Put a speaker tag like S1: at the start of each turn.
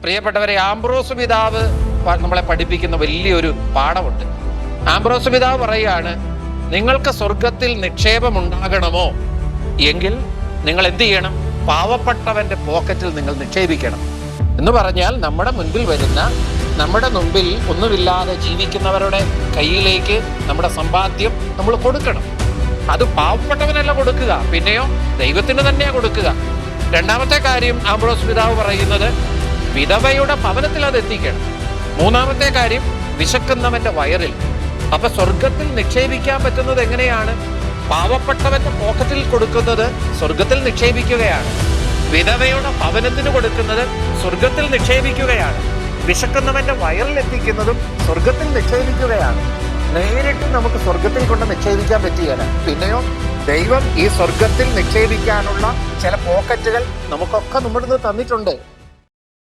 S1: പ്രിയപ്പെട്ടവരെ, ആംബ്രോസ് പിതാവ് നമ്മളെ പഠിപ്പിക്കുന്ന വലിയൊരു പാഠമുണ്ട്. ആംബ്രോസ് പിതാവ് പറയുകയാണ്, നിങ്ങൾക്ക് സ്വർഗത്തിൽ നിക്ഷേപം ഉണ്ടാകണമോ എങ്കിൽ നിങ്ങൾ എന്ത് ചെയ്യണം? പാവപ്പെട്ടവന്റെ പോക്കറ്റിൽ നിങ്ങൾ നിക്ഷേപിക്കണം എന്ന് പറഞ്ഞാൽ, നമ്മുടെ മുൻപിൽ വരുന്ന, നമ്മുടെ മുമ്പിൽ ഒന്നുമില്ലാതെ ജീവിക്കുന്നവരുടെ കയ്യിലേക്ക് നമ്മുടെ സമ്പാദ്യം നമ്മൾ കൊടുക്കണം. അത് പാവപ്പെട്ടവനല്ല കൊടുക്കുക, പിന്നെയോ ദൈവത്തിന് തന്നെയാ കൊടുക്കുക. രണ്ടാമത്തെ കാര്യം ആംബ്രോസ് പിതാവ് പറയുന്നത്, വിധവയുടെ ഭവനത്തിൽ അത് എത്തിക്കണം. മൂന്നാമത്തെ കാര്യം, വിശക്കുന്നവന്റെ വയറിൽ. അപ്പൊ സ്വർഗത്തിൽ നിക്ഷേപിക്കാൻ പറ്റുന്നത് എങ്ങനെയാണ്? പാവപ്പെട്ടവന്റെ പോക്കറ്റിൽ കൊടുക്കുന്നത് സ്വർഗത്തിൽ നിക്ഷേപിക്കുകയാണ്. വിധവയുടെ ഭവനത്തിന് കൊടുക്കുന്നത് സ്വർഗത്തിൽ നിക്ഷേപിക്കുകയാണ്. വിശക്കുന്നവന്റെ വയറിൽ എത്തിക്കുന്നതും സ്വർഗത്തിൽ നിക്ഷേപിക്കുകയാണ്. നേരിട്ട് നമുക്ക് സ്വർഗത്തിൽ കൊണ്ട് നിക്ഷേപിക്കാൻ പറ്റുകയില്ല, പിന്നെയോ ദൈവം ഈ സ്വർഗത്തിൽ നിക്ഷേപിക്കാനുള്ള ചില പോക്കറ്റുകൾ നമുക്കൊക്കെ നമ്മളിന്ന് തന്നിട്ടുണ്ട്.